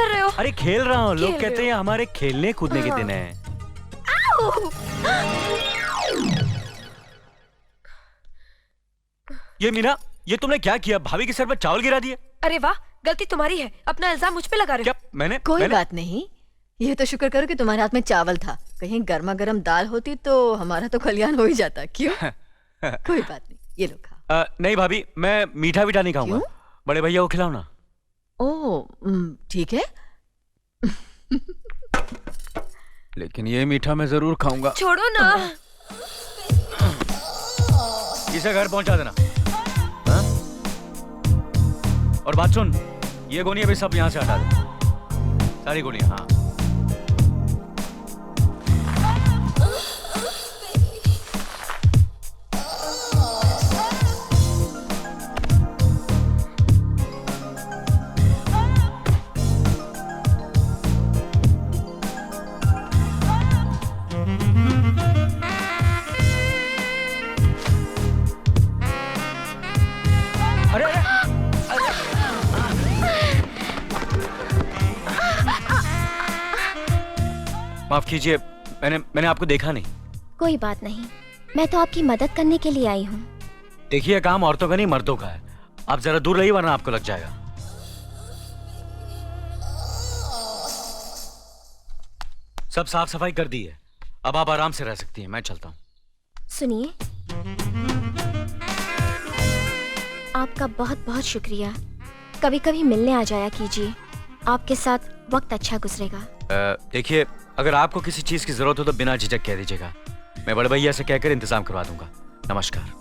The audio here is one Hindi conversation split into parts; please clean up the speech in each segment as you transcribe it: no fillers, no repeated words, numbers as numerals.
कर रहे हो? अरे खेल रहा हूँ। लोग खेल कहते रहे हैं हमारे खेलने कूदने के दिन है। आओ! ये मीना, ये तुमने क्या किया? भाभी के सर पर चावल गिरा दिए। अरे वाह, गलती तुम्हारी है। अपना इल्जाम मुझ पे लगा रहे हो। क्या मैंने कोई बात नहीं, ये तो शुक्र करो कि तुम्हारे हाथ में चावल था। कहीं गर्मा गर्म दाल होती तो हमारा तो कल्याण हो ही जाता। क्यों? कोई बात नहीं, ये लो खा। नहीं भाभी, मैं मीठा वीठा नहीं खाऊंगा। बड़े भैया को खिलाओ ना। ओह ठीक है। लेकिन ये मीठा मैं जरूर खाऊंगा। छोड़ो ना। इसे घर पहुंचा देना। हाँ? और बात सुन, ये गोलियां भी सब यहाँ से हटा दे। सारी गोलियां। हाँ। माफ कीजिए, मैंने आपको देखा नहीं। कोई बात नहीं, मैं तो आपकी मदद करने के लिए आई हूँ। देखिए, काम औरतों का नहीं मर्दों का है। आप जरा दूर रहिए वरना आपको लग जाएगा। सब साफ सफाई कर दी है, अब आप आराम से रह सकती हैं। मैं चलता हूँ। सुनिए, आपका बहुत बहुत शुक्रिया। कभी कभी मिलने आ जाया कीजिए, आपके साथ वक्त अच्छा गुजरेगा। देखिए, अगर आपको किसी चीज की जरूरत हो तो बिना झिझक कह दीजिएगा। मैं बड़े भैया से कहकर इंतजाम करवा दूंगा। नमस्कार।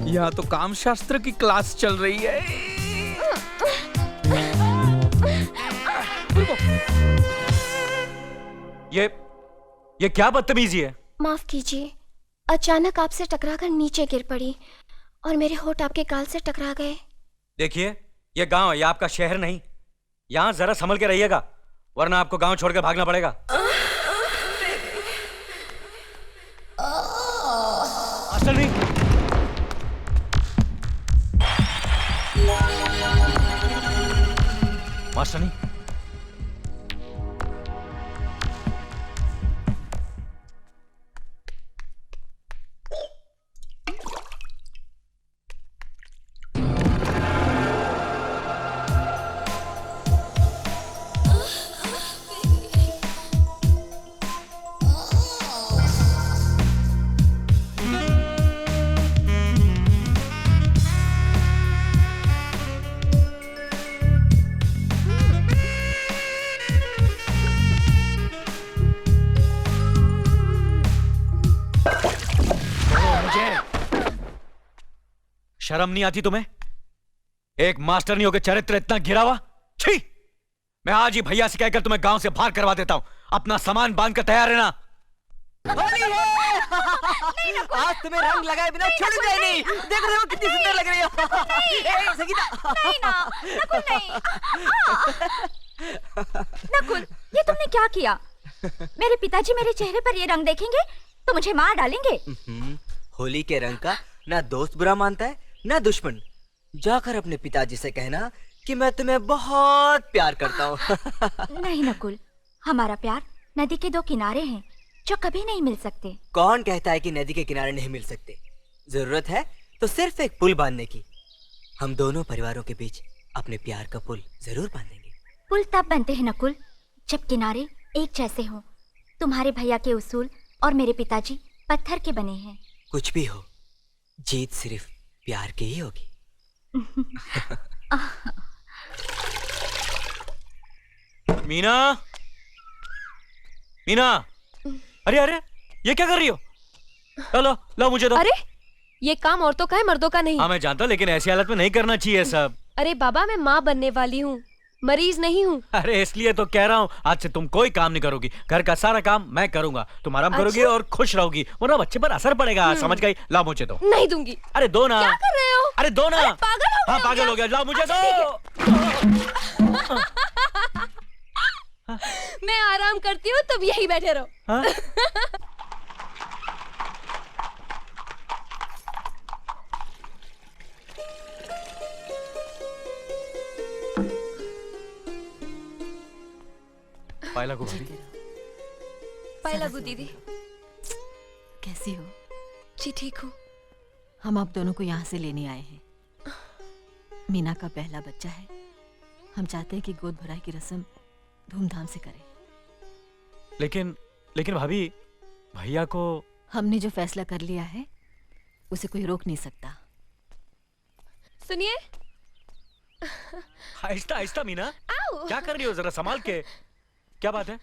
यहाँ तो काम शास्त्र की क्लास चल रही है। ये क्या बदतमीजी है? माफ कीजिए, अचानक आपसे टकराकर नीचे गिर पड़ी और मेरे होठ आपके गाल से टकरा गए। देखिए, ये गांव है, ये आपका शहर नहीं। यहाँ जरा संभल के रहिएगा वरना आपको गांव छोड़कर भागना पड़ेगा। मास्टरनी, शर्म नहीं आती तुम्हें? एक मास्टर नहीं होकर चरित्र इतना गिरा हुआ। छी! मैं आज ही भैया से कहकर तुम्हें गांव से बाहर करवा देता हूं। अपना सामान बांध कर तैयार रहना। आज तुम्हें रंग लगाए बिना छोड़ूंगा नहीं। देखो देखो कितनी सुंदर लग रही हो। संगीता। नहीं ना, नकुल नहीं। नकुल, ये तुमने क्या किया? मेरे पिताजी मेरे चेहरे पर ये रंग देखेंगे तो मुझे मार डालेंगे। होली के रंग का ना दोस्त बुरा मानता है ना दुश्मन। जाकर अपने पिताजी से कहना कि मैं तुम्हें बहुत प्यार करता हूँ। नहीं नकुल, हमारा प्यार नदी के दो किनारे हैं जो कभी नहीं मिल सकते। कौन कहता है कि नदी के किनारे नहीं मिल सकते? जरूरत है तो सिर्फ एक पुल बांधने की। हम दोनों परिवारों के बीच अपने प्यार का पुल जरूर बांधेंगे। पुल तब बनते हैं नकुल जब किनारे एक जैसे हों। तुम्हारे भैया के उसूल और मेरे पिताजी पत्थर के बने हैं। कुछ भी हो, जीत सिर्फ प्यार की ही होगी। मीना, मीना, अरे अरे, ये क्या कर रही हो? लो लो मुझे दो। अरे, ये काम औरतों का है, मर्दों का नहीं। हाँ मैं जानता हूँ, लेकिन ऐसी हालत में नहीं करना चाहिए सब। अरे बाबा, मैं माँ बनने वाली हूँ। मरीज नहीं हूँ। अरे इसलिए तो कह रहा हूँ, आज से तुम कोई काम नहीं करोगी, घर का सारा काम मैं करूंगा, तुम आराम करोगी और खुश रहोगी, वरना बच्चे पर असर पड़ेगा। समझ गई? लाओ मुझे दो। नहीं दूंगी। अरे दो ना। क्या कर रहे हो? अरे दो ना। अरे पागल हो गए हाँ हो पागल क्या? हो गया, लाओ मुझे अच्छा, दो। मैं आराम करती हूँ, तुम यही बैठे रहो। हाँ? पायला को भाभी। पायला गु दीदी। कैसी हो? जी ठीक हूँ। हम आप दोनों को यहाँ से लेने आए हैं। मीना का पहला बच्चा है। हम चाहते हैं कि गोद भराई की रस्म धूमधाम से करें। लेकिन भाभी, भैया को हमने जो फैसला कर लिया है उसे कोई रोक नहीं सकता। सुनिए। आहिस्ता आहिस्ता मीना, आओ। क्या कर रही हो? जरा संभाल के। क्या बात है?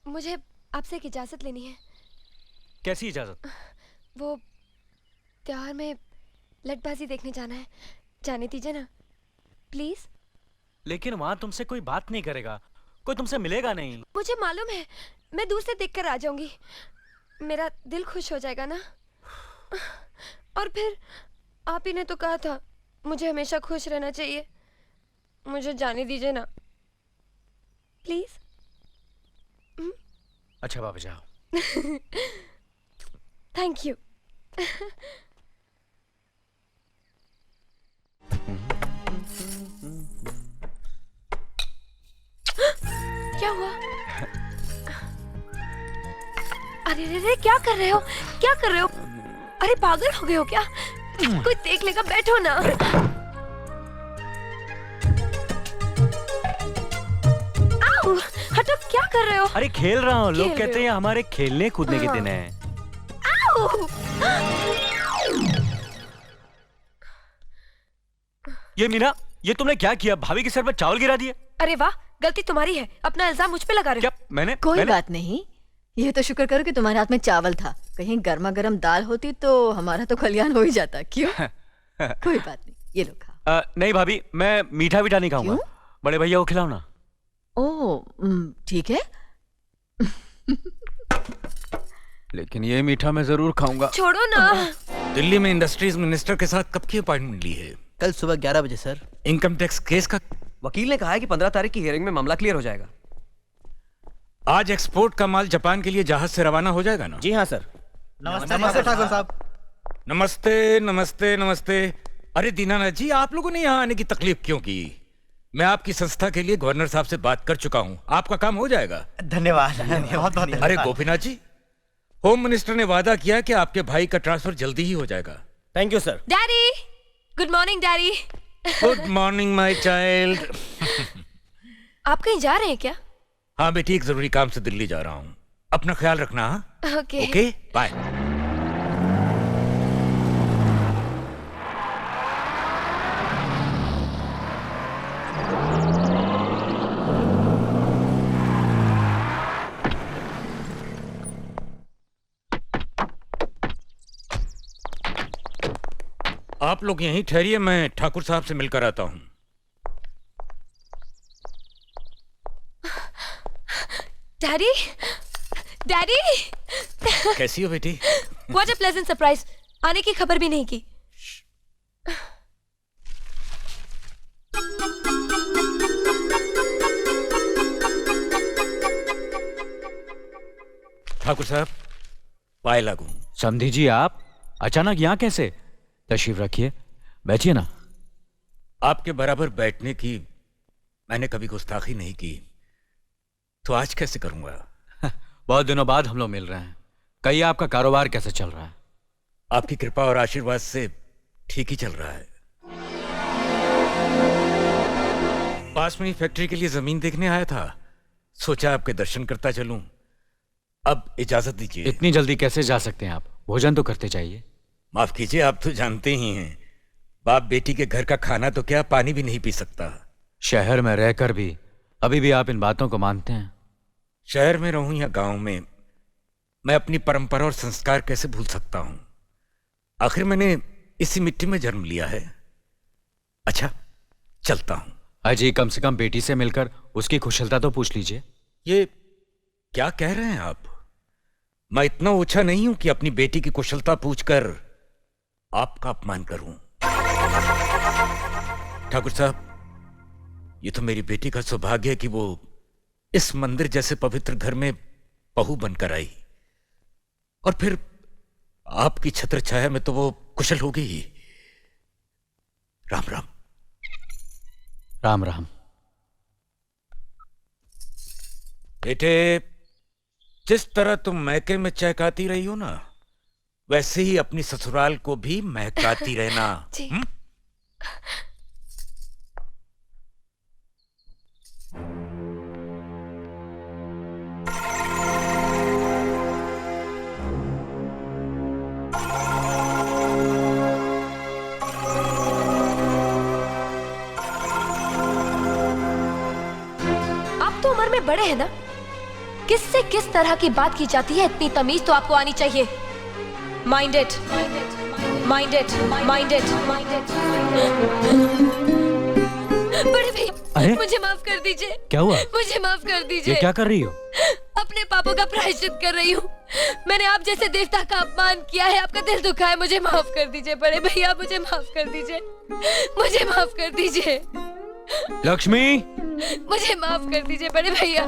मुझे आपसे एक इजाजत लेनी है। कैसी इजाजत? वो त्योहार में लटबाजी देखने जाना है, जाने दीजिए ना प्लीज। लेकिन वहां तुमसे कोई बात नहीं करेगा, कोई तुमसे मिलेगा नहीं। मुझे मालूम है, मैं दूर से देखकर आ जाऊंगी, मेरा दिल खुश हो जाएगा ना। और फिर आप ही ने तो कहा था मुझे हमेशा खुश रहना चाहिए। मुझे जाने दीजिए ना प्लीज। अच्छा बाबा जाओ। Thank you. क्या हुआ? अरे रे रे, क्या कर रहे हो? क्या कर रहे हो? अरे पागल हो गए हो क्या? कोई देख लेगा, बैठो ना। आओ, हटो, क्या कर रहे हो? अरे खेल रहा हूँ, लोग खेल कहते रहे हैं हो? हमारे खेलने कूदने के हाँ। दिन है। आओ। ये मीना, ये तुमने क्या किया? भाभी के सर पर चावल गिरा दिए। अरे वाह, गलती तुम्हारी है, अपना इल्जाम मुझ पे लगा रहे हो। क्या मैंने? कोई बात नहीं, यह तो शुक्र करो कि तुम्हारे हाथ में चावल था। कहीं गर्मा गर्म दाल होती तो हमारा तो कल्याण हो ही जाता। क्यों? कोई बात नहीं, ये लो खाओ। नहीं भाभी, मैं मीठा वीठा नहीं खाऊंगा। क्यों? बड़े भैया को खिलाओ ना। ओह ठीक है। लेकिन ये मीठा मैं जरूर खाऊंगा। छोड़ो ना। दिल्ली में इंडस्ट्रीज मिनिस्टर के साथ कब की अपॉइंटमेंट ली है? कल सुबह 11 बजे सर। इनकम टैक्स केस का वकील ने कहा है कि 15 तारीख की हियरिंग में मामला क्लियर हो जाएगा। आज एक्सपोर्ट का माल जापान के लिए जहाज से रवाना हो जाएगा ना? जी हाँ सर। नमस्ते ठाकुर साहब। नमस्ते नमस्ते नमस्ते। अरे दीनानाथ जी, आप लोगों ने यहाँ आने की तकलीफ क्यों की? मैं आपकी संस्था के लिए गवर्नर साहब से बात कर चुका हूँ, आपका काम हो जाएगा। धन्यवाद, बहुत बहुत अरे गोपीनाथ जी, होम मिनिस्टर ने वादा किया कि आपके भाई का ट्रांसफर जल्दी ही हो जाएगा। Thank you sir. Daddy, good morning daddy. Good morning my child. आप कहीं जा रहे हैं क्या? हाँ बेटी, एक जरूरी काम से दिल्ली जा रहा हूँ, अपना ख्याल रखना। हाँ ओके। Okay, bye. आप लोग यहीं ठहरिए, मैं ठाकुर साहब से मिलकर आता हूँ। Daddy, daddy. कैसी हो बेटी? व्हाट अ प्लेजेंट सरप्राइज, आने की खबर भी नहीं की। ठाकुर साहब, पाए लागू। समधी जी, आप अचानक यहाँ कैसे? तशरीफ रखिए, बैठिए ना। आपके बराबर बैठने की मैंने कभी गुस्ताखी नहीं की, तो आज कैसे करूंगा? बहुत दिनों बाद हम लोग मिल रहे हैं। कहिए, आपका कारोबार कैसे चल रहा है? आपकी कृपा और आशीर्वाद से ठीक ही चल रहा है। पास में ही फैक्ट्री के लिए जमीन देखने आया था, सोचा आपके दर्शन करता चलूं। अब इजाजत दीजिए। इतनी जल्दी कैसे जा सकते हैं आप? भोजन तो करते चाहिए। माफ कीजिए, आप तो जानते ही हैं, बाप बेटी के घर का खाना तो क्या, पानी भी नहीं पी सकता। शहर में रहकर भी अभी भी आप इन बातों को मानते हैं? शहर में रहूं या गांव में, मैं अपनी परंपरा और संस्कार कैसे भूल सकता हूं? आखिर मैंने इसी मिट्टी में जन्म लिया है। अच्छा, चलता हूं। अजी कम से कम बेटी से मिलकर उसकी कुशलता तो पूछ लीजिए। ये क्या कह रहे हैं आप? मैं इतना ऊंचा नहीं हूं कि अपनी बेटी की कुशलता पूछकर आपका अपमान करूं। ठाकुर साहब, ये तो मेरी बेटी का सौभाग्य है कि वो इस मंदिर जैसे पवित्र घर में बहू बनकर आई, और फिर आपकी छत्र छाया में तो वो कुशल हो गई। राम राम। राम राम। बेटे, जिस तरह तुम मैके में चहकाती रही हो ना, वैसे ही अपनी ससुराल को भी महकाती रहना। जी। आप तो उम्र में बड़े हैं ना, किससे किस तरह की बात की जाती है इतनी तमीज तो आपको आनी चाहिए। Mind it, mind it, mind it. बड़े भैया, अरे? मुझे माफ कर दीजिए। क्या हुआ? मुझे माफ कर दीजिए। ये क्या कर रही हो? अपने पापों का प्रायश्चित कर रही हूँ। मैंने आप जैसे देवता का अपमान किया है, आपका दिल दुखा है। मुझे माफ कर दीजिए बड़े भैया, मुझे माफ कर दीजिए, मुझे माफ कर दीजिए। लक्ष्मी, मुझे माफ कर दीजिए बड़े भैया,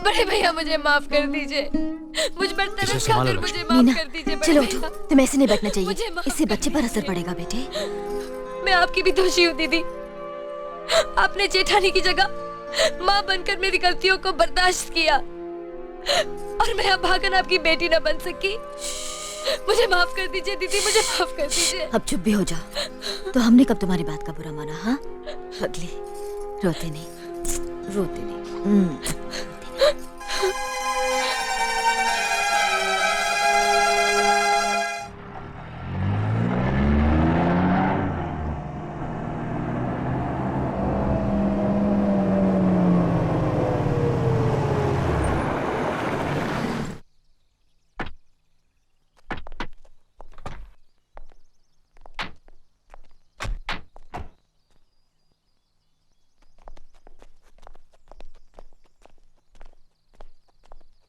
बड़े भैया मुझे माफ कर दीजिए। मुझ पर तरस खाकर मुझे माफ कर दीजिए बड़े चलो भैया। उठो, तुम ऐसे नहीं बैठना मुझे चाहिए, माफ इससे कर बच्चे पर दीजिए। असर पड़ेगा बेटे। मैं आपकी भी दोषी हूँ दीदी। आपने जेठानी की जगह माँ बनकर मेरी गलतियों को बर्दाश्त किया, और मैं अब भागन आपकी बेटी न बन सकी। मुझे माफ कर दीजिए दीदी, मुझे माफ कर दीजिए। अब चुप भी हो जाओ। तो हमने कब तुम्हारी बात का बुरा माना? हाँ, अगली रोते नहीं, रोते नहीं।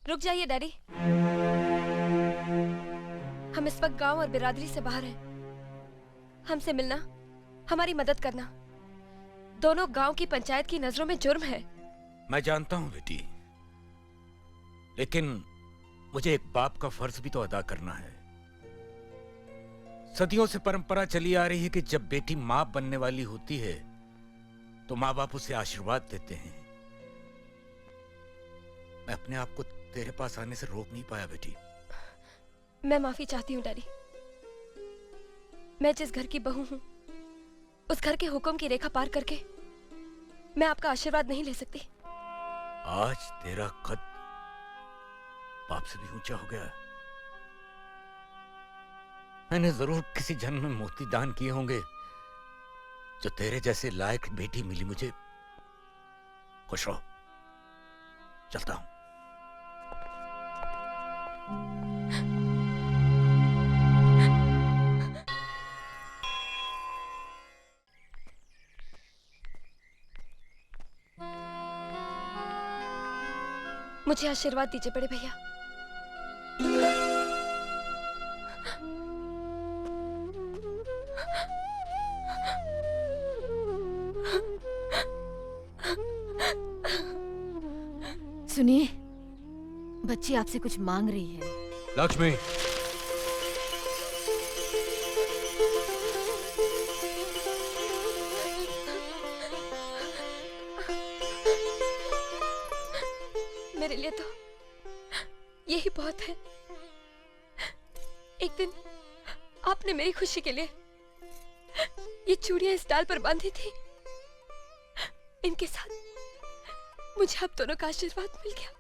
रुक जाइए डैडी, हम इस वक्त गांव और बिरादरी से बाहर हैं। हमसे मिलना, हमारी मदद करना, दोनों गांव की पंचायत की नजरों में जुर्म है। मैं जानता हूं बेटी, लेकिन मुझे एक बाप का फर्ज भी तो अदा करना है। सदियों से परंपरा चली आ रही है कि जब बेटी मां बनने वाली होती है तो मां बाप उसे आशीर्वाद देते हैं। मैं अपने आप को तेरे पास आने से रोक नहीं पाया बेटी। मैं माफी चाहती हूँ डैडी। मैं जिस घर की बहू हूँ, उस घर के हुक्म की रेखा पार करके मैं आपका आशीर्वाद नहीं ले सकती। आज तेरा कद बाप से भी ऊंचा हो गया। मैंने जरूर किसी जन्म में मोती दान किए होंगे जो तेरे जैसे लायक बेटी मिली मुझे। खुश रहो, चलता हूं। मुझे आशीर्वाद दीजिए बड़े भैया। सुनिए, बच्ची आपसे कुछ मांग रही है। लक्ष्मी, मेरे लिए तो यही बहुत है। एक दिन आपने मेरी खुशी के लिए ये चूड़ियां इस डाल पर बांधी थी। इनके साथ मुझे आप दोनों का आशीर्वाद मिल गया।